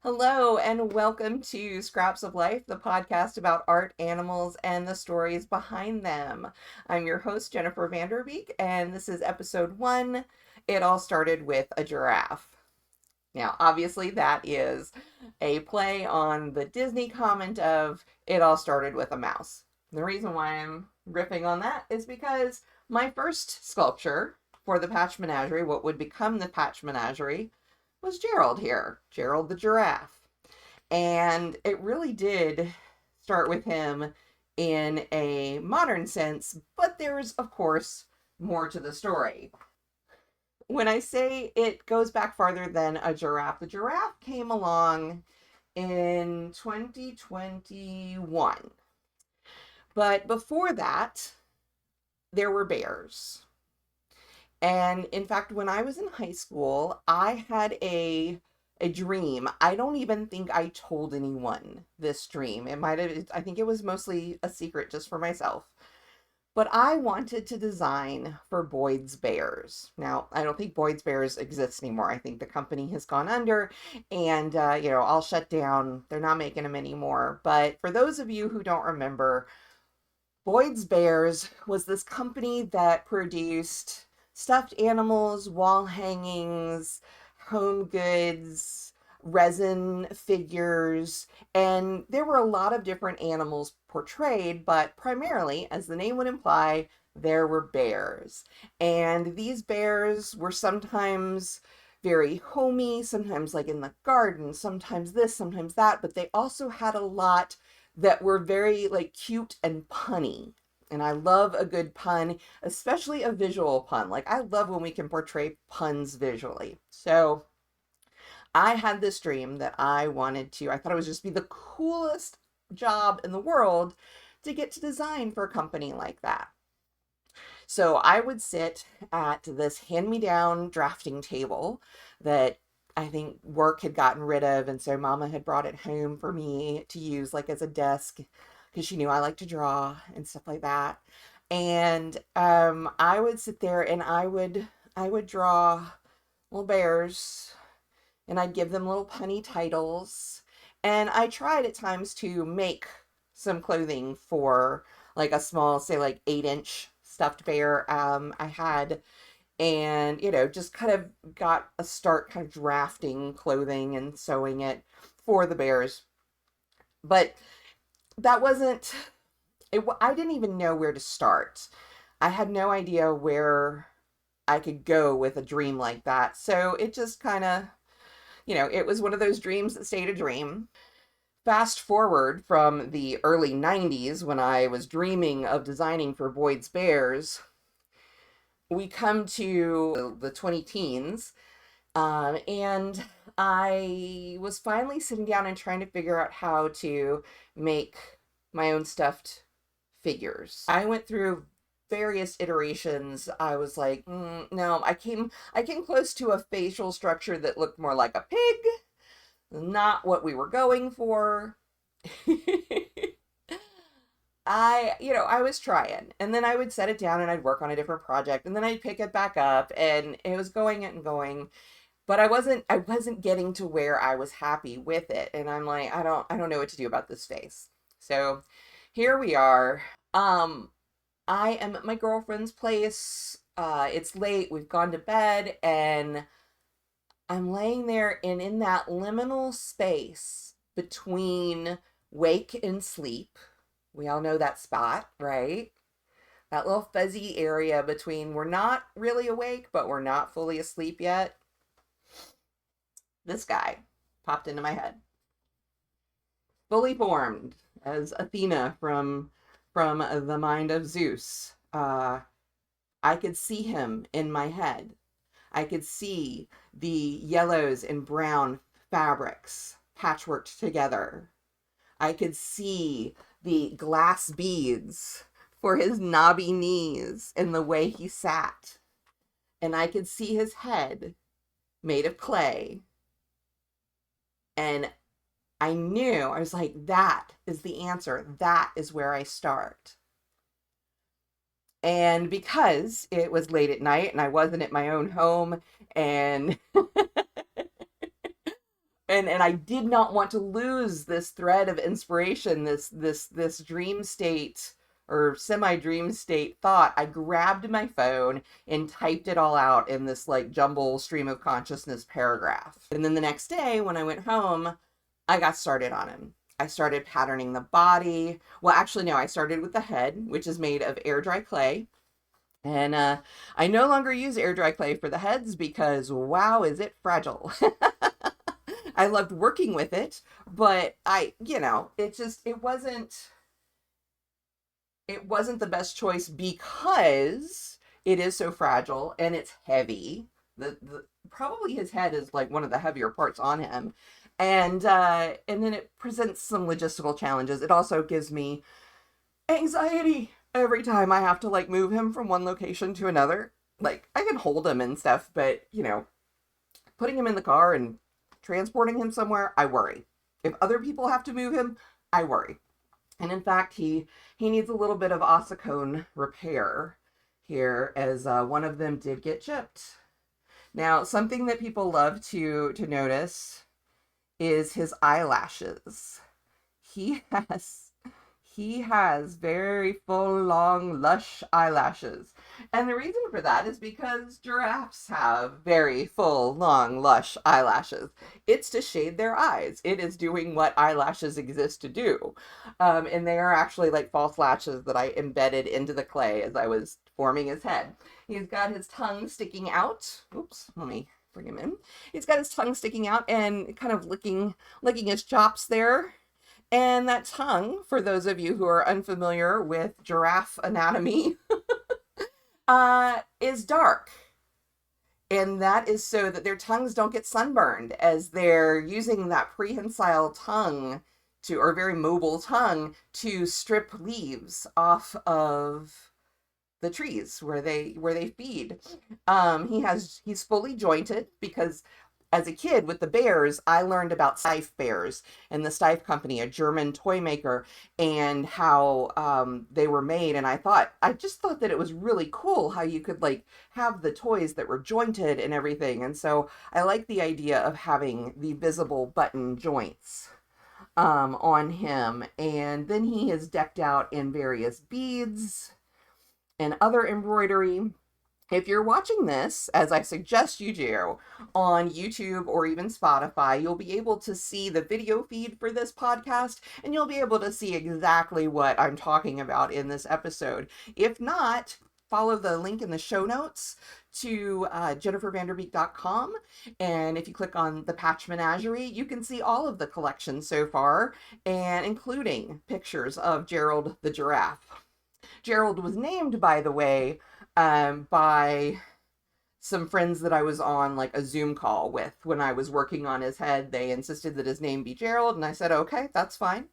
Hello, and welcome to Scraps of Life, the podcast about art, animals, and the stories behind them. I'm your host, Jennifer Vanderbeek, and this is episode 1. It all started with a giraffe. Now, obviously, that is a play on the Disney comment of it all started with a mouse. The reason why I'm riffing on that is because my first sculpture for the Patch Menagerie, what would become the Patch Menagerie, was Gerald here, Gerald the Giraffe. And it really did start with him in a modern sense, but there's, of course, more to the story. When I say it goes back farther than a giraffe, the giraffe came along in 2021. But before that, there were bears. And in fact, when I was in high school, I had a dream. I don't even think I told anyone this dream. It might have, I think it was mostly a secret just for myself. But I wanted to design for Boyd's Bears. Now, I don't think Boyd's Bears exists anymore. I think the company has gone under and, all shut down. They're not making them anymore. But for those of you who don't remember, Boyd's Bears was this company that produced stuffed animals, wall hangings, home goods, resin figures, and there were a lot of different animals portrayed, but primarily, as the name would imply, there were bears. And these bears were sometimes very homey, sometimes like in the garden, sometimes this, sometimes that, but they also had a lot that were very like cute and punny. And I love a good pun, especially a visual pun. Like I love when we can portray puns visually. So I had this dream that I thought it would just be the coolest job in the world to get to design for a company like that. So I would sit at this hand-me-down drafting table that I think work had gotten rid of, and so Mama had brought it home for me to use like as a desk because she knew I like to draw and stuff like that. And I would sit there and I would draw little bears and I'd give them little punny titles. And I tried at times to make some clothing for like a small, say like 8-inch stuffed bear I had, and just kind of got a start kind of drafting clothing and sewing it for the bears. But that wasn't it. I didn't even know where to start. I had no idea where I could go with a dream like that. So it just kind of, it was one of those dreams that stayed a dream. Fast forward from the early 90s when I was dreaming of designing for Boyd's Bears, we come to the 20 teens, and I was finally sitting down and trying to figure out how to make my own stuffed figures. I went through various iterations. I was like, no, I came close to a facial structure that looked more like a pig. Not what we were going for. I was trying, and then I would set it down and I'd work on a different project, and then I'd pick it back up, and it was going and going, but I wasn't getting to where I was happy with it, and I'm like, I don't know what to do about this face. So here we are. I am at my girlfriend's place. It's late. We've gone to bed, and I'm laying there, and in that liminal space between wake and sleep, we all know that spot, right? That little fuzzy area between we're not really awake, but we're not fully asleep yet. This guy popped into my head, fully formed as Athena from the mind of Zeus. I could see him in my head. I could see the yellows and brown fabrics patchworked together. I could see the glass beads for his knobby knees and the way he sat. And I could see his head made of clay. And I was like, that is the answer. That is where I start. And because it was late at night and I wasn't at my own home, and And I did not want to lose this thread of inspiration, this dream state or semi dream state thought. I grabbed my phone and typed it all out in this like jumble stream of consciousness paragraph. And then the next day when I went home, I got started on him. I started patterning the body. Well, actually, no, I started with the head, which is made of air dry clay. And I no longer use air dry clay for the heads because wow, is it fragile. I loved working with it, but it wasn't the best choice because it is so fragile and it's heavy. The probably his head is like one of the heavier parts on him. And then it presents some logistical challenges. It also gives me anxiety every time I have to like move him from one location to another. Like I can hold him and stuff, but putting him in the car and transporting him somewhere, I worry. If other people have to move him, I worry. And in fact, he needs a little bit of ossicone repair here, as one of them did get chipped. Now, something that people love to notice is his eyelashes. He has he has very full, long, lush eyelashes. And the reason for that is because giraffes have very full, long, lush eyelashes. It's to shade their eyes. It is doing what eyelashes exist to do. And they are actually like false lashes that I embedded into the clay as I was forming his head. He's got his tongue sticking out. Oops, let me bring him in. He's got his tongue sticking out and kind of licking his chops there. And that tongue, for those of you who are unfamiliar with giraffe anatomy, is dark. And that is so that their tongues don't get sunburned as they're using that prehensile tongue or very mobile tongue to strip leaves off of the trees where they feed. He's fully jointed because as a kid with the bears, I learned about Steiff bears and the Steiff company, a German toy maker, and how they were made. And I just thought that it was really cool how you could like have the toys that were jointed and everything. And so I like the idea of having the visible button joints on him. And then he is decked out in various beads and other embroidery. If you're watching this, as I suggest you do, on YouTube or even Spotify, you'll be able to see the video feed for this podcast, and you'll be able to see exactly what I'm talking about in this episode. If not, follow the link in the show notes to jennifervanderbeek.com, and if you click on the Patch Menagerie, you can see all of the collection so far, and including pictures of Gerald the Giraffe. Gerald was named, by the way, by some friends that I was on like a Zoom call with when I was working on his head. They insisted that his name be Gerald, and I said, okay, that's fine.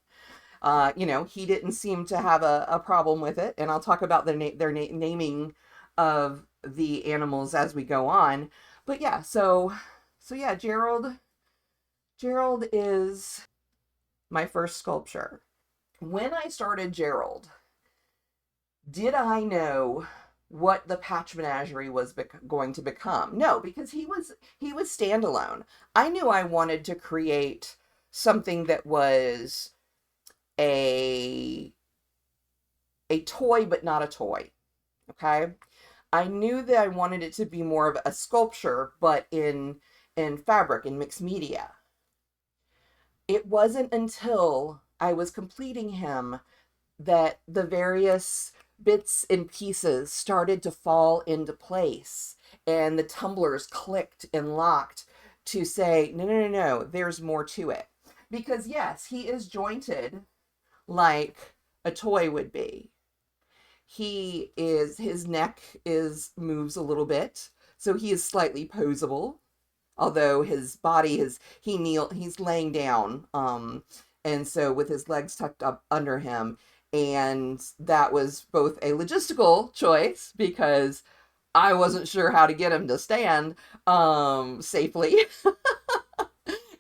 He didn't seem to have a problem with it, and I'll talk about their naming of the animals as we go on. But yeah, so yeah, Gerald is my first sculpture. When I started Gerald, did I know what the Patch Menagerie was going to become? No, because he was standalone. I knew I wanted to create something that was a toy but not a toy. Okay? I knew that I wanted it to be more of a sculpture but in fabric, in mixed media. It wasn't until I was completing him that the various bits and pieces started to fall into place and the tumblers clicked and locked to say, no, no, no, no, there's more to it. Because yes, he is jointed like a toy would be. His neck moves a little bit, so he is slightly posable, although his body he's laying down, and so with his legs tucked up under him. And that was both a logistical choice because I wasn't sure how to get him to stand safely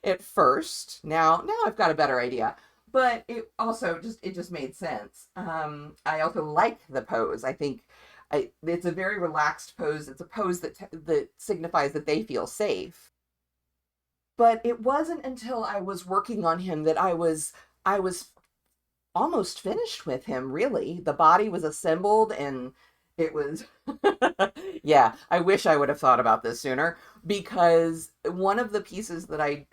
at first. Now I've got a better idea, but it just made sense. I also like the pose. I think it's a very relaxed pose. It's a pose that signifies that they feel safe. But it wasn't until I was working on him that I was almost finished with him, really. The body was assembled and it was yeah, I wish I would have thought about this sooner, because one of the things that I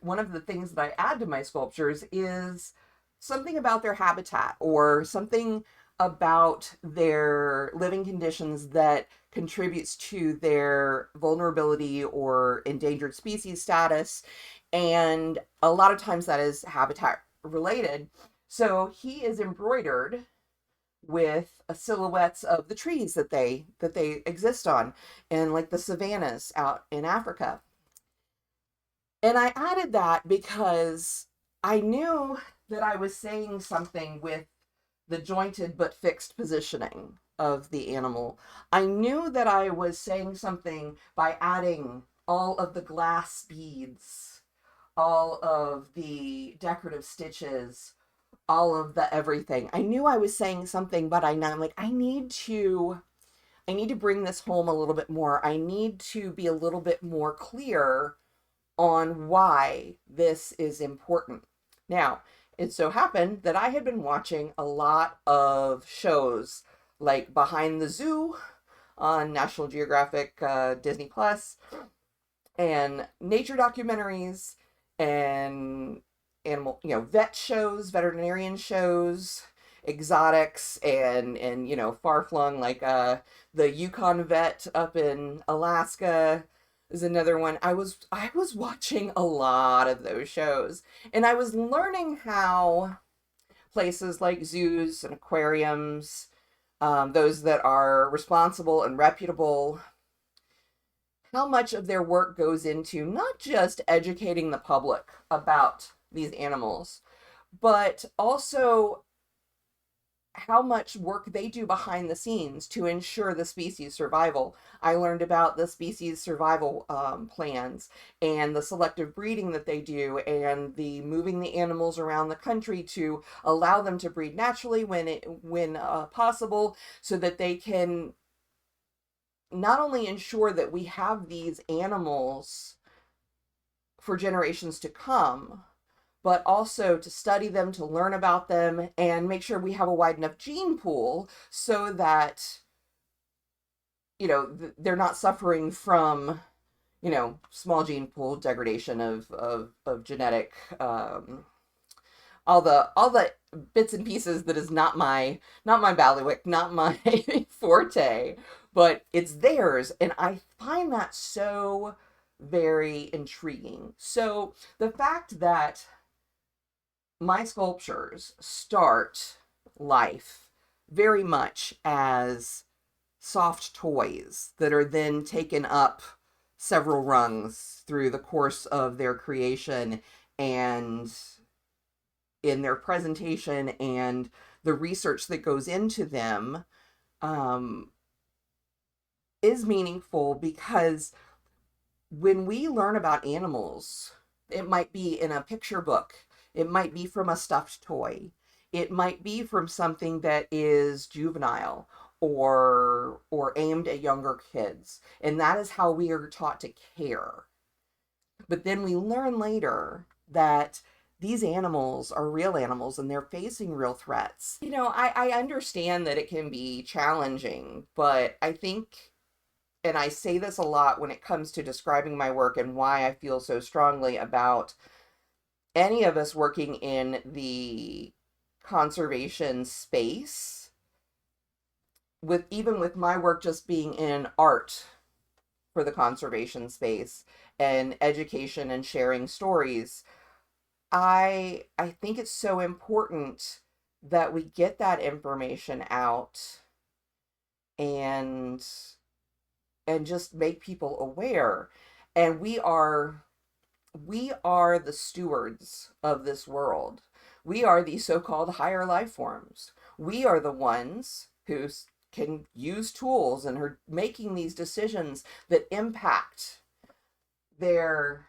add to my sculptures is something about their habitat or something about their living conditions that contributes to their vulnerability or endangered species status. And a lot of times that is habitat related. So he is embroidered with silhouettes of the trees that they exist on, and like the savannas out in Africa. And I added that because I knew that I was saying something with the jointed but fixed positioning of the animal. I knew that I was saying something by adding all of the glass beads, all of the decorative stitches, all of the everything. I knew I was saying something, but I'm like, I need to bring this home a little bit more. I need to be a little bit more clear on why this is important. Now, it so happened that I had been watching a lot of shows like Behind the Zoo on National Geographic, Disney Plus, and nature documentaries and animal, vet shows, veterinarian shows, exotics, and far flung, like the Yukon vet up in Alaska is another one. I was watching a lot of those shows, and I was learning how places like zoos and aquariums, those that are responsible and reputable, how much of their work goes into not just educating the public about these animals, but also how much work they do behind the scenes to ensure the species survival. I learned about the species survival plans and the selective breeding that they do, and the moving the animals around the country to allow them to breed naturally when possible, so that they can not only ensure that we have these animals for generations to come, but also to study them, to learn about them, and make sure we have a wide enough gene pool so that, they're not suffering from, small gene pool degradation of genetic, all the bits and pieces that is not my bailiwick, not my forte, but it's theirs, and I find that so very intriguing. So the fact that my sculptures start life very much as soft toys that are then taken up several rungs through the course of their creation and in their presentation and the research that goes into them, um, is meaningful, because when we learn about animals, it might be in a picture book, it might be from a stuffed toy, it might be from something that is juvenile or aimed at younger kids, and that is how we are taught to care. But then we learn later that these animals are real animals and they're facing real threats. I understand that it can be challenging, but I think, and I say this a lot when it comes to describing my work and why I feel so strongly about any of us working in the conservation space, with even with my work just being in art for the conservation space and education and sharing stories, I think it's so important that we get that information out and just make people aware. And we are the stewards of this world. We are the so-called higher life forms. We are the ones who can use tools and are making these decisions that impact their,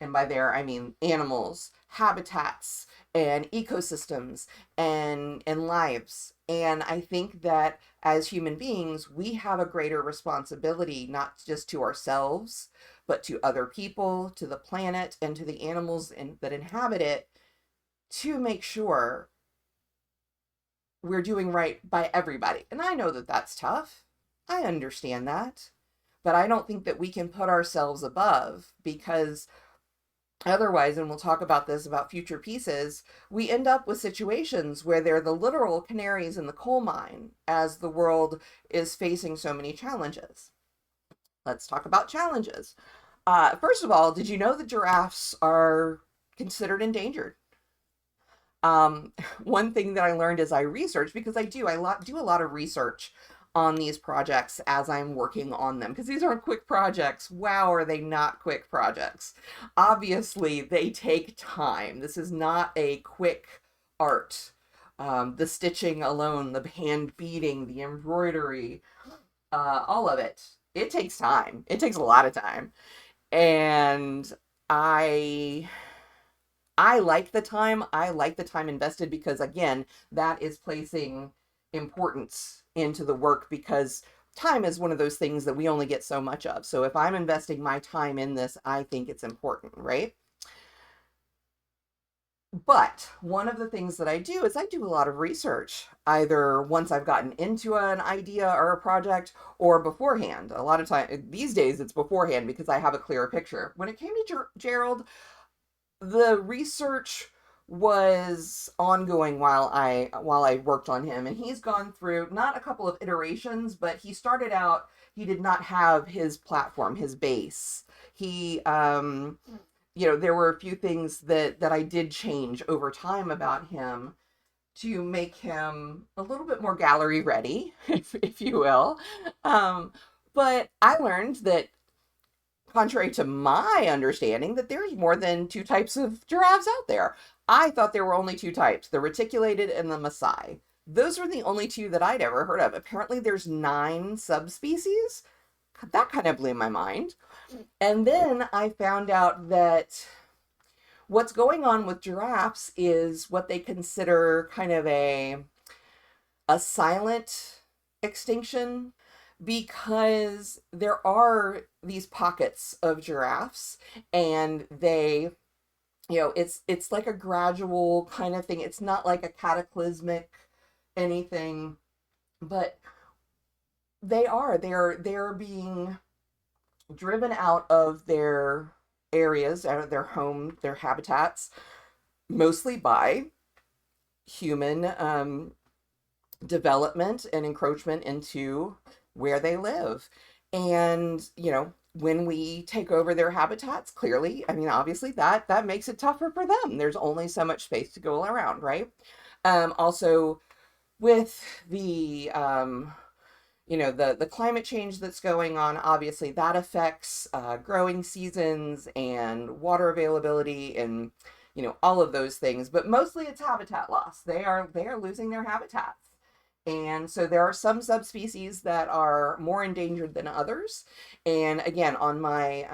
and by there I mean animals, habitats, and ecosystems, and lives. And I think that as human beings, we have a greater responsibility, not just to ourselves, but to other people, to the planet, and to the animals that inhabit it, to make sure we're doing right by everybody. And I know that that's tough. I understand that. But I don't think that we can put ourselves above, because otherwise, and we'll talk about this about future pieces, we end up with situations where they're the literal canaries in the coal mine as the world is facing so many challenges. Let's talk about challenges. First of all, did you know that giraffes are considered endangered? One thing that I learned as I researched, because do a lot of research on these projects as I'm working on them, because these aren't quick projects. Wow, are they not quick projects? Obviously, they take time. This is not a quick art. The stitching alone, the hand beading, the embroidery, all of it. It takes time. It takes a lot of time. And I I like the time. I like the time invested because, again, that is placing importance into the work, because time is one of those things that we only get so much of. So if I'm investing my time in this, I think it's important, right? But one of the things that I do is I do a lot of research, either once I've gotten into an idea or a project, or beforehand. A lot of time these days it's beforehand because I have a clearer picture. When it came to Gerald, the research was ongoing while I worked on him, and he's gone through not a couple of iterations, but he started out, he did not have his platform, his base. He there were a few things that I did change over time about him to make him a little bit more gallery ready, if you will. um but I learned that, contrary to my understanding, that there's more than two types of giraffes out there. I thought there were only two types, the reticulated and the Maasai. Those were the only two that I'd ever heard of. Apparently there's 9 subspecies. That kind of blew my mind. And then I found out that what's going on with giraffes is what they consider kind of a silent extinction, because there are these pockets of giraffes, and they, it's like a gradual kind of thing. It's not like a cataclysmic anything, but they're being driven out of their areas, out of their home, their habitats, mostly by human development and encroachment into where they live. And, when we take over their habitats, clearly, I mean, obviously that makes it tougher for them. There's only so much space to go around, right? Also, with the climate change that's going on, obviously that affects growing seasons and water availability, and all of those things. But mostly it's habitat loss. They are losing their habitats. And so there are some subspecies that are more endangered than others. And again, on my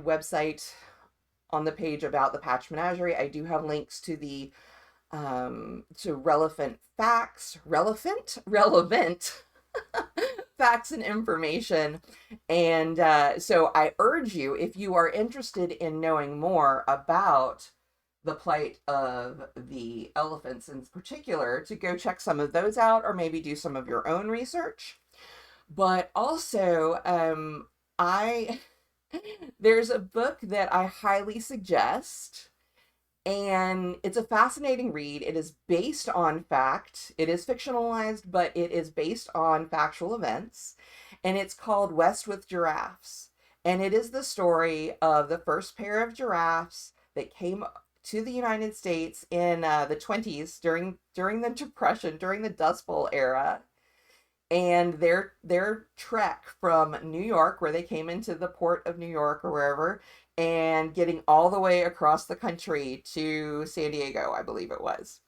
website, on the page about the Patch Menagerie, I do have links to the to relevant facts, relevant facts and information. And so I urge you, if you are interested in knowing more about the plight of the elephants in particular, to go check some of those out, or maybe do some of your own research. But also, I there's a book that I highly suggest, and it's a fascinating read. It is based on fact. It is fictionalized, but it is based on factual events, and it's called West with Giraffes. And it is the story of the first pair of giraffes that came to the United States in the 20s, during the Depression, during the Dust Bowl era, and their trek from New York, where they came into the port of New York or wherever, and getting all the way across the country to San Diego, I believe it was.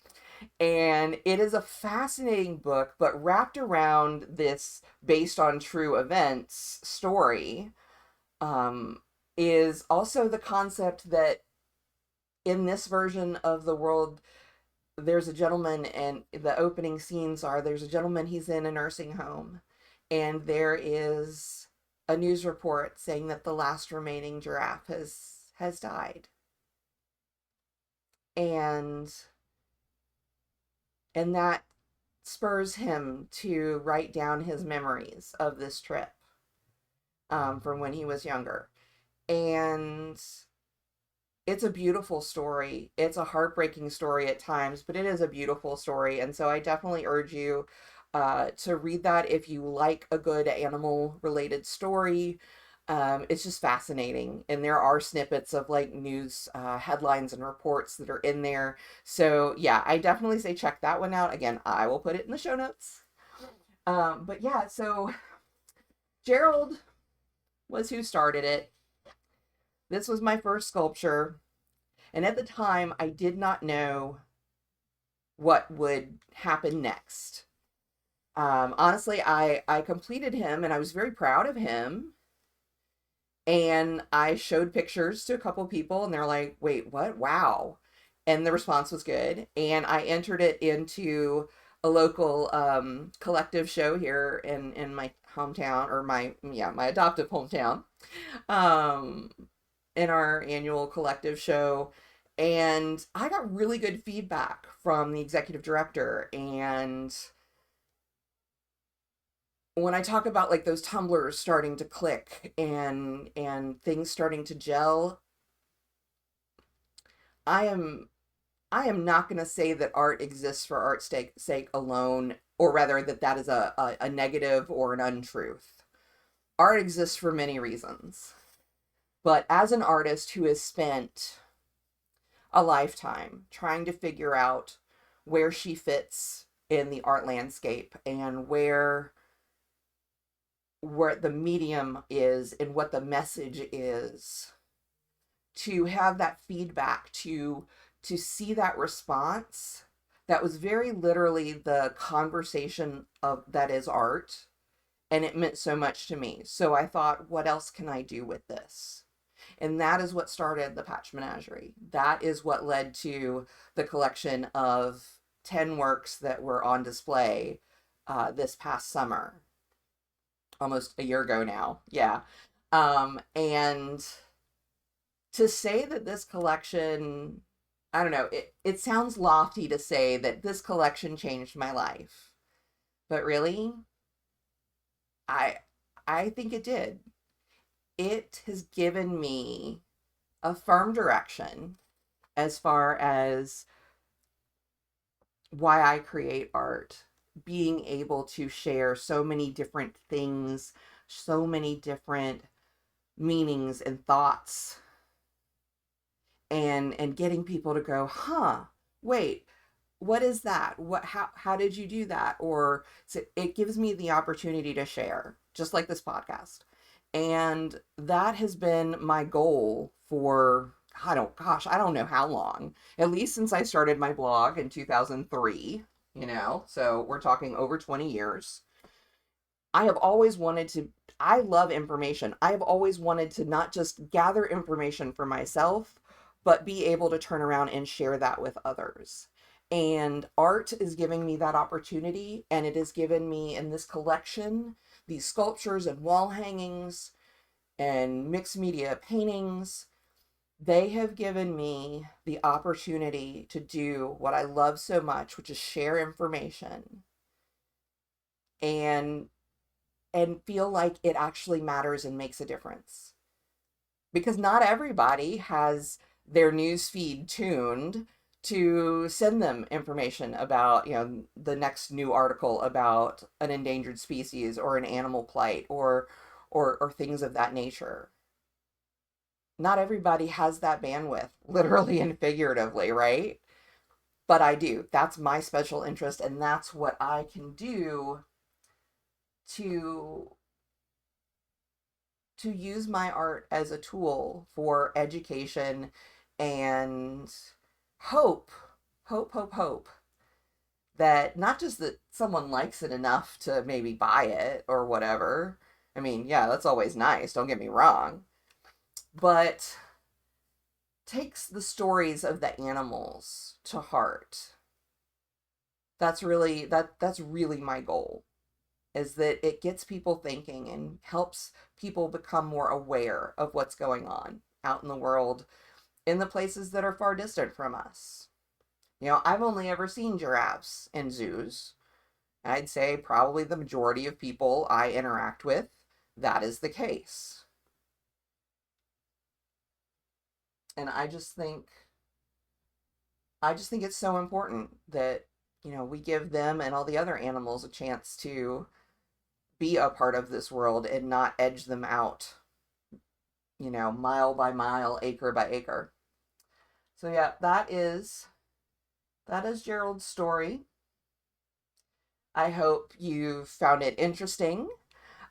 And it is a fascinating book, but wrapped around this based on true events story is also the concept that in this version of the world, there's a gentleman, and the opening scenes are, there's a gentleman, he's in a nursing home, and there is a news report saying that the last remaining giraffe has died. And that spurs him to write down his memories of this trip, from when he was younger. And it's a beautiful story. It's a heartbreaking story at times, but it is a beautiful story. And so I definitely urge you to read that if you like a good animal related story. It's just fascinating. And there are snippets of like news headlines and reports that are in there. So yeah, I definitely say check that one out. Again, I will put it in the show notes. But yeah, so Gerald was who started it. This was my first sculpture. And at the time, I did not know what would happen next. Honestly, I completed him and I was very proud of him. And I showed pictures to a couple people and they're like, wait, what? Wow. And the response was good. And I entered it into a local collective show here in my hometown, or my adoptive hometown, um, in our annual collective show. And I got really good feedback from the executive director. And when I talk about like those tumblers starting to click and things starting to gel, I am I am not going to say that art exists for art's sake alone, or rather that that is a negative or an untruth. Art exists for many reasons. But as an artist who has spent a lifetime trying to figure out where she fits in the art landscape and where the medium is and what the message is, to have that feedback, to see that response, that was very literally the conversation of that is art, and it meant so much to me. So I thought, what else can I do with this? And that is what started the Patch Menagerie. That is what led to the collection of 10 works that were on display this past summer, almost a year ago now. Yeah. And to say that this collection, I don't know, it sounds lofty to say that this collection changed my life. But really, I I think it did. It has given me a firm direction as far as why I create art, being able to share so many different things, so many different meanings and thoughts, and getting people to go, huh, wait, what is that? How did you do that? Or so it gives me the opportunity to share, just like this podcast. And that has been my goal for, I don't know how long, at least since I started my blog in 2003, so we're talking over 20 years. I have always wanted to, I love information. I have always wanted to not just gather information for myself, but be able to turn around and share that with others. And art is giving me that opportunity, and it has given me in this collection these sculptures and wall hangings and mixed media paintings. They have given me the opportunity to do what I love so much, which is share information and feel like it actually matters and makes a difference. Because not everybody has their news feed tuned to send them information about, the next new article about an endangered species or an animal plight or things of that nature. Not everybody has that bandwidth, literally and figuratively, right? But I do. That's my special interest, and that's what I can do to use my art as a tool for education and hope, hope that not just that someone likes it enough to maybe buy it or whatever. I mean, yeah, that's always nice, don't get me wrong, but takes the stories of the animals to heart. That's really my goal. is that it gets people thinking and helps people become more aware of what's going on out in the world in the places that are far distant from us. I've only ever seen giraffes in zoos. I'd say probably the majority of people I interact with, that is the case. And I just think it's so important that, we give them and all the other animals a chance to be a part of this world and not edge them out, mile by mile, acre by acre. So yeah, that is Gerald's story. I hope you found it interesting.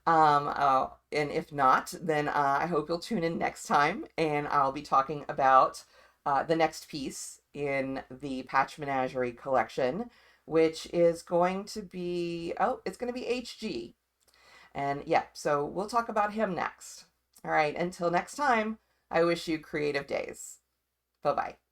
And if not, then I hope you'll tune in next time, and I'll be talking about the next piece in the Patch Menagerie collection, which is going to be, it's going to be HG. And yeah, so we'll talk about him next. All right, until next time, I wish you creative days. Bye bye.